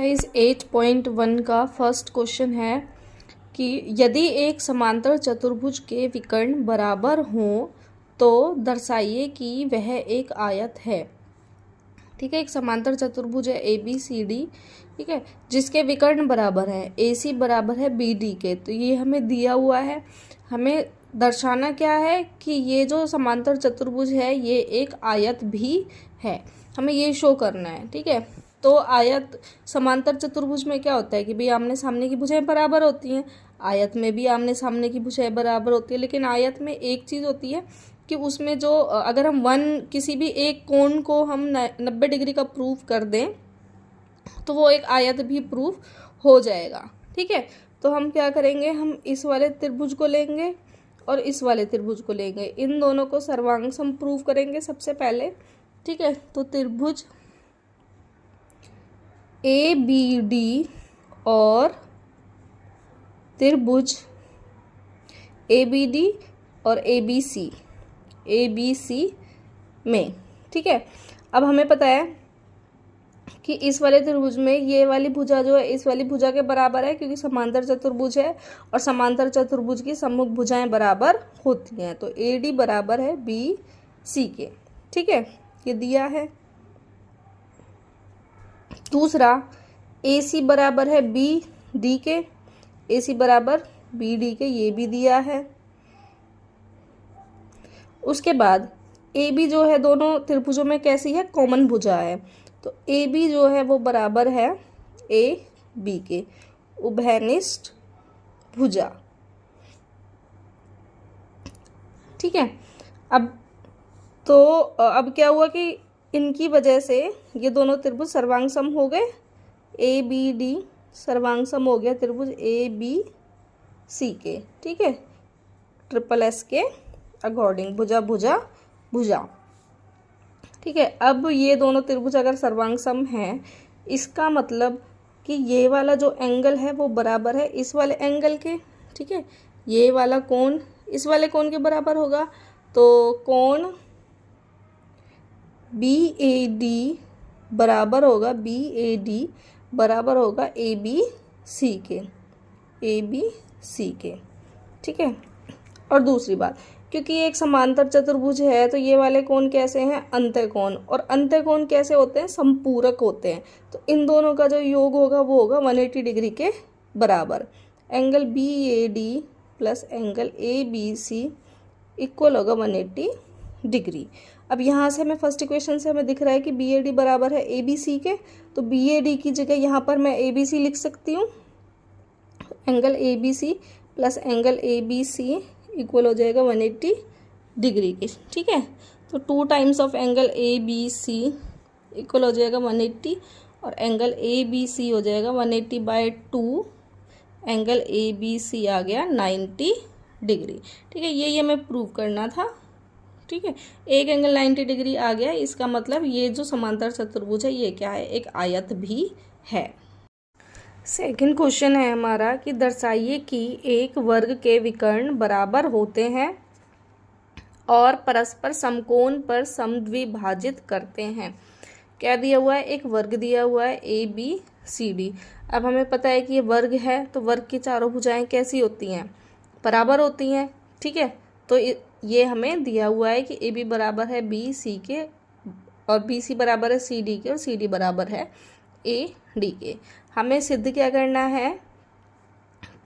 Exercise 8.1 का first question है कि यदि एक समांतर चतुर्भुज के विकर्ण बराबर हों तो दर्शाइए कि वह एक आयत है। ठीक है, एक समांतर चतुर्भुज है ABCD, ठीक है, जिसके विकर्ण बराबर है AC बराबर है BD के। तो ये हमें दिया हुआ है, हमें दर्शाना क्या है कि ये जो समांतर चतुर्भुज है ये एक आयत भी है, हमें ये शो करना है। ठीक है, तो आयत समांतर चतुर्भुज में क्या होता है कि भाई आमने सामने की भुजाएं बराबर होती हैं, आयत में भी आमने सामने की भुजाएं बराबर होती है। लेकिन आयत में एक चीज़ होती है कि उसमें जो अगर हम किसी भी एक कोण को हम 90 डिग्री का प्रूव कर दें तो वो एक आयत भी प्रूव हो जाएगा। ठीक है, तो हम क्या करेंगे, हम इस वाले त्रिभुज को लेंगे और इस वाले त्रिभुज को लेंगे, इन दोनों को सर्वांग सम प्रूव करेंगे सबसे पहले। ठीक है, तो त्रिभुज ABD और त्रिभुज ABD और ABC में। ठीक है, अब हमें पता है कि इस वाले त्रिभुज में ये वाली भुजा जो है इस वाली भुजा के बराबर है, क्योंकि समांतर चतुर्भुज है और समांतर चतुर्भुज की सम्मुख भुजाएं बराबर होती हैं। तो AD बराबर है BC के। ठीक है, ये दिया है। दूसरा AC बराबर है BD के, AC बराबर BD के, ये भी दिया है। उसके बाद AB जो है दोनों त्रिभुजों में कैसी है, कॉमन भुजा है। तो AB जो है वो बराबर है AB के, उभयनिष्ठ भुजा। ठीक है, अब क्या हुआ कि इनकी वजह से ये दोनों त्रिभुज सर्वांग सम हो गए, ABD सर्वांग सम हो गया त्रिभुज ABC के। ठीक है, SSS के अकॉर्डिंग, भुजा भुजा भुजा। ठीक है, अब ये दोनों त्रिभुज अगर सर्वांग सम हैं, इसका मतलब कि ये वाला जो एंगल है वो बराबर है इस वाले एंगल के। ठीक है, ये वाला कोण इस वाले कोण के बराबर होगा, तो कोण BAD बराबर होगा ABC के। ठीक है, और दूसरी बात, क्योंकि ये एक समांतर चतुर्भुज है तो ये वाले कोण कैसे हैं, अंतःकोण, और अंतःकोण कैसे होते हैं, संपूरक होते हैं। तो इन दोनों का जो योग होगा वो होगा 180 डिग्री के बराबर। Angle BAD plus angle ABC equal होगा 180 डिग्री। अब यहाँ से हमें फर्स्ट इक्वेशन से हमें दिख रहा है कि BAD बराबर है ABC के, तो BAD की जगह यहाँ पर मैं ABC लिख सकती हूँ। Angle ABC plus angle ABC equal हो जाएगा 180 डिग्री के। ठीक है, तो 2 times of angle ABC equal हो जाएगा 180 और एंगल ABC हो जाएगा 180/2, एंगल ABC आ गया 90 डिग्री। ठीक है, ये हमें प्रूव करना था। ठीक है, एक एंगल 90 डिग्री आ गया, इसका मतलब ये जो समांतर चतुर्भुज है ये क्या है, एक आयत भी है। सेकंड क्वेश्चन है हमारा कि दर्शाइए कि एक वर्ग के विकर्ण बराबर होते हैं और परस्पर समकोण पर समद्विभाजित करते हैं। क्या दिया हुआ है, एक वर्ग दिया हुआ है ABCD। अब हमें पता है कि ये वर्ग है, तो वर्ग की चारों भुजाएं कैसी होती हैं, बराबर होती हैं। ठीक है, तो ये हमें दिया हुआ है कि AB बराबर है BC के और BC बराबर है CD के और CD बराबर है AD के। हमें सिद्ध क्या करना है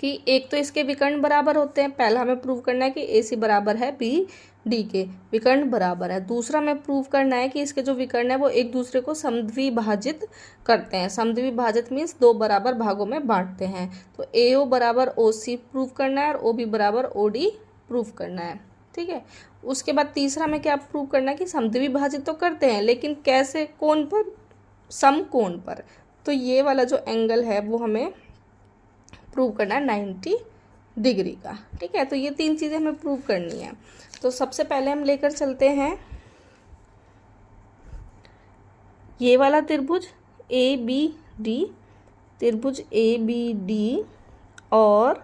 कि एक तो इसके विकर्ण बराबर होते हैं, पहला हमें प्रूव करना है कि AC बराबर है BD के, विकर्ण बराबर है। दूसरा हमें प्रूव करना है कि इसके जो विकर्ण है वो एक दूसरे को समद्विभाजित करते हैं। समद्विभाजित मीन्स 2 बराबर भागों में बांटते हैं। तो AO बराबर OC प्रूव करना है और OB बराबर OD प्रूव करना है। ठीक है, उसके बाद तीसरा हमें क्या प्रूव करना है कि समद्विभाजित तो करते हैं, लेकिन कैसे, कोण पर, समकोण पर। तो ये वाला जो एंगल है वो हमें प्रूव करना है 90 डिग्री का। ठीक है, तो ये 3 चीज़ें हमें प्रूव करनी है। तो सबसे पहले हम लेकर चलते हैं ये वाला त्रिभुज ABD, त्रिभुज ABD और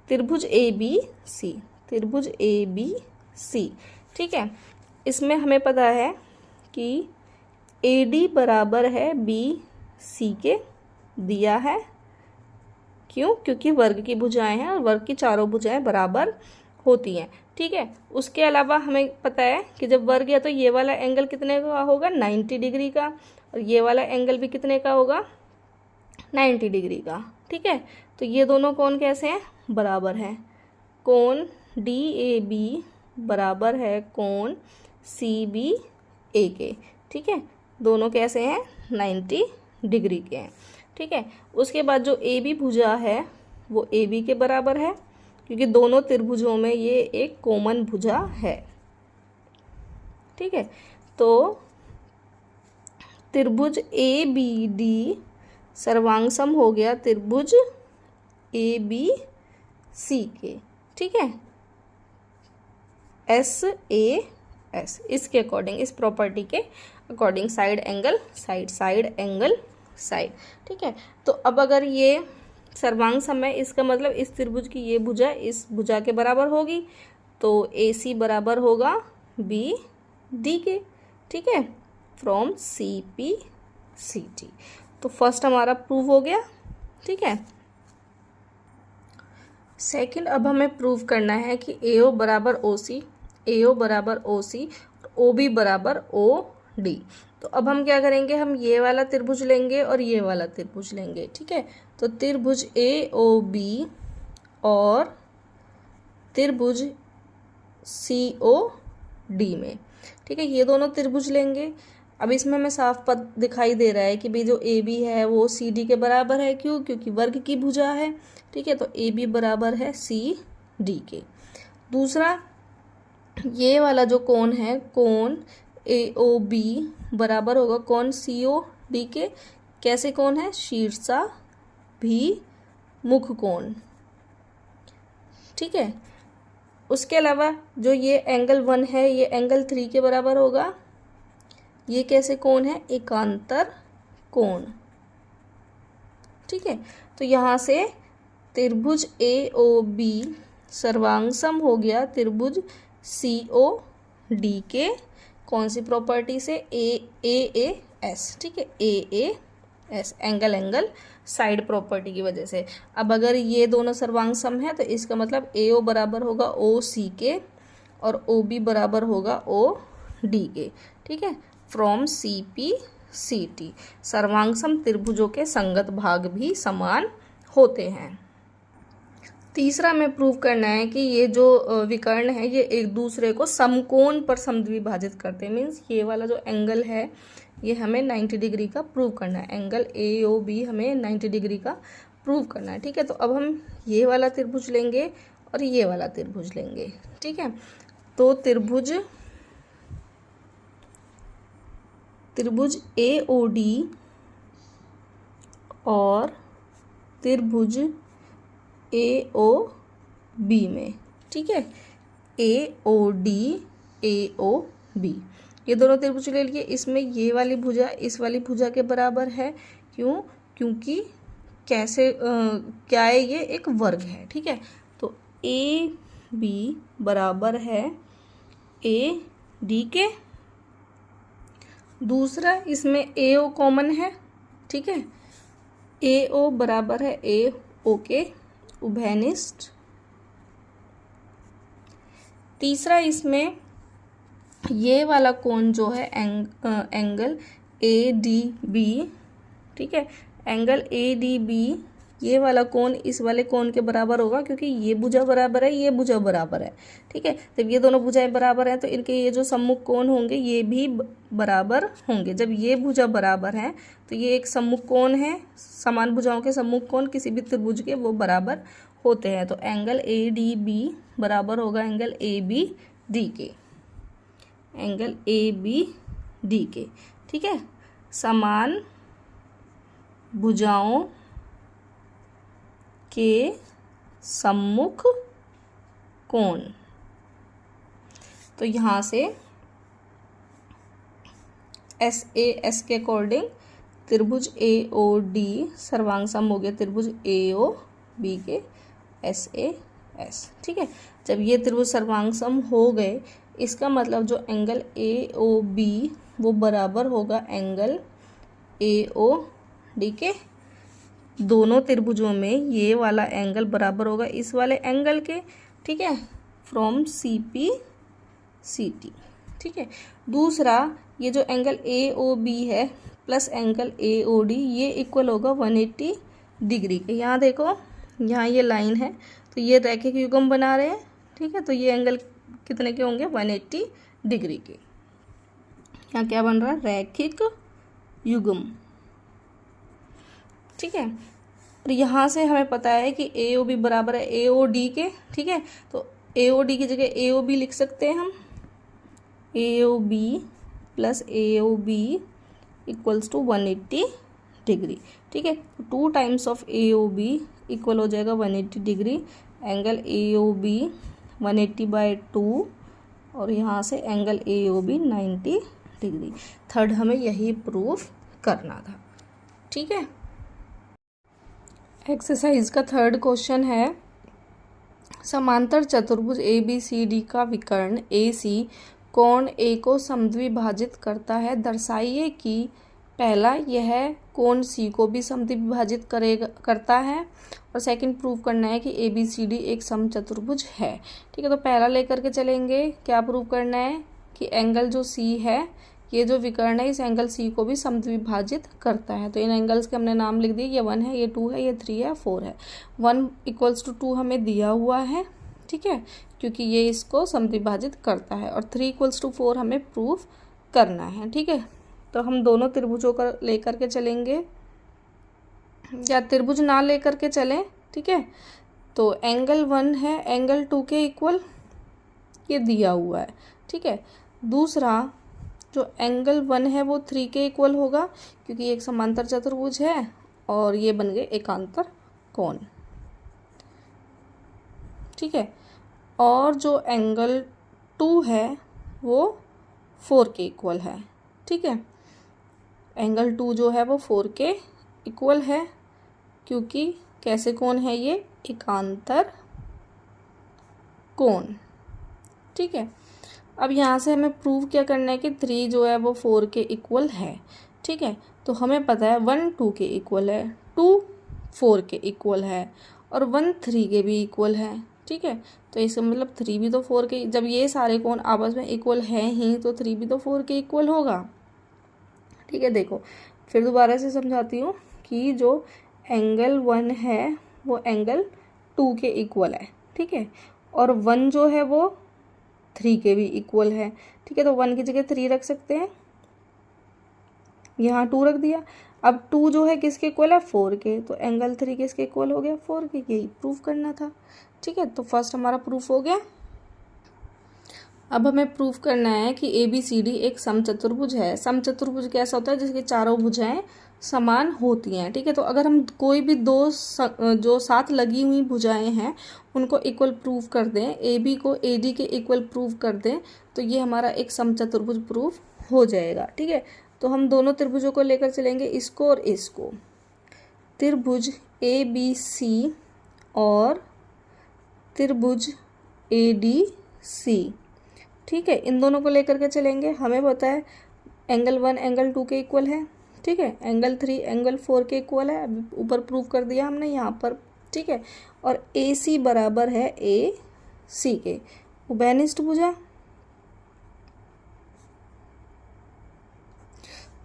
त्रिभुज ABC, त्रिभुज ABC। ठीक है, इसमें हमें पता है कि AD बराबर है सी के दिया है। क्यों? क्योंकि वर्ग की भुजाएं हैं और वर्ग की चारों भुजाएं बराबर होती हैं। ठीक है, उसके अलावा हमें पता है कि जब वर्ग है तो ये वाला एंगल कितने का होगा? 90 डिग्री का, और ये वाला एंगल भी कितने का होगा? 90 डिग्री का। ठीक है, तो ये दोनों कोण कैसे हैं? बराबर हैं। कोण DAB बराबर है कोण CBA के। ठीक है, दोनों कैसे हैं? 90 डिग्री के हैं। ठीक है, उसके बाद जो AB भुजा है वो AB के बराबर है, क्योंकि दोनों त्रिभुजों में ये एक कॉमन भुजा है। ठीक है, तो त्रिभुज ABD सर्वांग हो गया त्रिभुज ABC के। ठीक है, SAS इसके अकॉर्डिंग, इस प्रॉपर्टी के according, side angle side, side angle side. ठीक है, तो अब अगर ये सर्वांग सम है, इसका मतलब इस त्रिभुज की ये भुजा इस भुजा के बराबर होगी, तो AC बराबर होगा BD के। ठीक है, फ्रॉम CPCT। तो फर्स्ट हमारा प्रूव हो गया। ठीक है, सेकंड अब हमें प्रूव करना है कि AO बराबर OC, AO बराबर OC, OB बराबर OD। तो अब हम क्या करेंगे? हम ये वाला त्रिभुज लेंगे और ये वाला त्रिभुज लेंगे। ठीक है, तो त्रिभुज AOB और त्रिभुज COD में, ठीक है, ये दोनों त्रिभुज लेंगे। अब इसमें हमें साफ पद दिखाई दे रहा है कि भाई जो AB है वो CD के बराबर है। क्यों? क्योंकि वर्ग की भुजा है। ठीक है, तो AB बराबर है CD के। दूसरा, ये वाला जो कोण है, कोण AOB बराबर होगा कोण COD के। कैसे कोण है? शीर्षाभिमुख कोण। ठीक है, उसके अलावा जो ये एंगल 1 है ये एंगल 3 के बराबर होगा। ये कैसे कोण है? एकांतर कोण। ठीक है, तो यहाँ से त्रिभुज AOB सर्वांग सम हो गया त्रिभुज COD के। कौन सी प्रॉपर्टी से? AAS। ठीक है, AAS angle angle side property की वजह से। अब अगर ये दोनों सर्वांग सम है तो इसका मतलब AO बराबर होगा OC के और OB बराबर होगा OD के। ठीक है, फ्रॉम CPCT। सर्वांग सम त्रिभुजों के संगत भाग भी समान होते हैं। तीसरा हमें प्रूव करना है कि ये जो विकर्ण है ये एक दूसरे को समकोण पर समद्विभाजित करते हैं। मीन्स ये वाला जो एंगल है ये हमें 90 डिग्री का प्रूव करना है। एंगल AOB हमें 90 डिग्री का प्रूव करना है। ठीक है, तो अब हम ये वाला त्रिभुज लेंगे और ये वाला त्रिभुज लेंगे। ठीक है, तो त्रिभुज AOD और त्रिभुज AOB में, ठीक है, AOD AOB ये दोनों त्रिभुज ले लिए। इसमें ये वाली भुजा इस वाली भुजा के बराबर है। क्यों? क्योंकि कैसे क्या है? ये एक वर्ग है। ठीक है, तो AB बराबर है AD के। दूसरा, इसमें AO कॉमन है। ठीक है, AO बराबर है AO के, उभयनिष्ठ। तीसरा, इसमें ये वाला कोण जो है एंगल ADB, ठीक है, एंगल ADB ये वाला कोण इस वाले कोण के बराबर होगा, क्योंकि ये भुजा बराबर है, ये भुजा बराबर है। ठीक है, जब ये दोनों भुजाएं बराबर हैं तो इनके ये जो सम्मुख कोण होंगे ये भी बराबर होंगे। जब ये भुजा बराबर है तो ये एक सम्मुख कोण है। समान भुजाओं के सम्मुख कोण किसी भी त्रिभुज के वो बराबर होते हैं। तो एंगल ADB बराबर होगा एंगल ABD के, एंगल ABD के। ठीक है, समान भुजाओं के सम्मुख कोण। तो यहाँ से SAS के अकॉर्डिंग त्रिभुज AOD सर्वांग सम हो गया त्रिभुज AOB के SAS। ठीक है, जब ये त्रिभुज सर्वांग सम हो गए इसका मतलब जो एंगल AOB वो बराबर होगा एंगल AOD डी के दोनों त्रिभुजों में ये वाला एंगल बराबर होगा इस वाले एंगल के, ठीक है, from C P C T, ठीक है। दूसरा ये जो एंगल ए ओ बी है plus angle A O D ये इक्वल होगा 180 डिग्री के। यहाँ देखो यहाँ ये लाइन है तो ये रैखिक युग्म बना रहे हैं, ठीक है, तो ये एंगल कितने के होंगे 180 डिग्री के। यहाँ क्या बन रहा है रैखिक युग्म, ठीक है। और यहाँ से हमें पता है कि ए ओ बी बराबर है ए ओ डी के, ठीक है, तो ए ओ डी की जगह ए ओ बी लिख सकते हैं हम, A O B plus A O B equals to 180 degree, ठीक है। 2 times of A O B equal हो जाएगा 180 degree, angle A O B 180/2 और यहाँ से angle A O B 90 degree. Third हमें यही प्रूफ करना था, ठीक है। एक्सरसाइज का थर्ड क्वेश्चन है समांतर चतुर्भुज ए बी सी डी का विकर्ण ए सी कोण ए को समद्विभाजित करता है। दर्शाइए कि पहला यह कोण सी को भी समद्विभाजित करता है और सेकंड प्रूव करना है कि ए बी सी डी एक समचतुर्भुज है, ठीक है। तो पहला लेकर के चलेंगे, क्या प्रूव करना है कि एंगल जो सी है ये जो विकर्ण है इस एंगल सी को भी समद्विभाजित करता है। तो इन एंगल्स के हमने नाम लिख दिए, ये 1 है, ये 2 है, ये 3 है, 4 है। 1 = 2 हमें दिया हुआ है, ठीक है, क्योंकि ये इसको समद्विभाजित करता है, और 3 = 4 हमें प्रूफ करना है, ठीक है। तो हम दोनों त्रिभुजों का लेकर के चलेंगे, या त्रिभुज ना लेकर के चलें, ठीक है। तो एंगल 1 है एंगल 2 के इक्वल, ये दिया हुआ है, ठीक है। दूसरा जो एंगल 1 है वो 3 के इक्वल होगा क्योंकि ये एक समांतर चतुर्भुज है और ये बन गए एकांतर कोण, ठीक है। और जो एंगल 2 है वो 4 के इक्वल है, ठीक है। एंगल 2 जो है वो 4 के इक्वल है क्योंकि कैसे कोण है ये एकांतर कोण, ठीक है। अब यहाँ से हमें प्रूव क्या करना है कि 3 जो है वो 4 के इक्वल है, ठीक है। तो हमें पता है 1 2 के इक्वल है, 2 4 के इक्वल है और 1 3 के भी इक्वल है, ठीक है। तो इसका मतलब 3 भी तो 4 के, जब ये सारे कोण आपस में इक्वल हैं ही तो 3 भी तो 4 के इक्वल होगा, ठीक है। देखो फिर दोबारा से समझाती हूँ कि जो एंगल 1 है वो एंगल 2 के इक्वल है, ठीक है, और 1 जो है वो 3 के भी इक्वल है, ठीक है। तो 1 की जगह 3 रख सकते हैं, यहाँ 2 रख दिया। अब 2 जो है किसके इक्वल है 4 के, तो एंगल 3 किसके इक्वल हो गया 4 के, यही प्रूफ करना था, ठीक है। तो फर्स्ट हमारा प्रूफ हो गया। अब हमें प्रूफ करना है कि ए बी सी डी एक समचतुर्भुज है। समचतुर्भुज कैसा होता है जिसकी चारों भुजाएं समान होती हैं, ठीक है। तो अगर हम कोई भी दो जो साथ लगी हुई भुजाएं हैं उनको इक्वल प्रूव कर दें, ए बी को ए डी के इक्वल प्रूव कर दें, तो ये हमारा एक समचतुर्भुज प्रूफ हो जाएगा, ठीक है। तो हम दोनों त्रिभुजों को लेकर चलेंगे, इसको और इसको, त्रिभुज ए बी सी और त्रिभुज ए डी सी, ठीक है। इन दोनों को लेकर के चलेंगे। हमें पता है एंगल 1 एंगल 2 के इक्वल है, ठीक है, एंगल 3 एंगल 4 के इक्वल है, ऊपर प्रूव कर दिया हमने यहाँ पर, ठीक है। और ए सी बराबर है ए सी के, उभयनिष्ठ भुजा।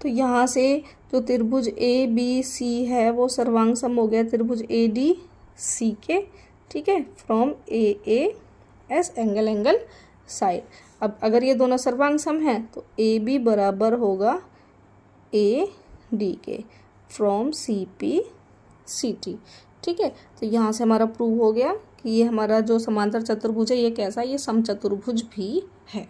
तो यहाँ से जो त्रिभुज ए बी सी है वो सर्वांग सम हो गया त्रिभुज ए डी सी के, ठीक है, from A S angle side. अब अगर ये दोनों सर्वांग सम हैं तो ए बी बराबर होगा ए डी के from C P C T, ठीक है। तो यहाँ से हमारा प्रूव हो गया कि ये हमारा जो समांतर चतुर्भुज है ये कैसा, ये समचतुर्भुज भी है।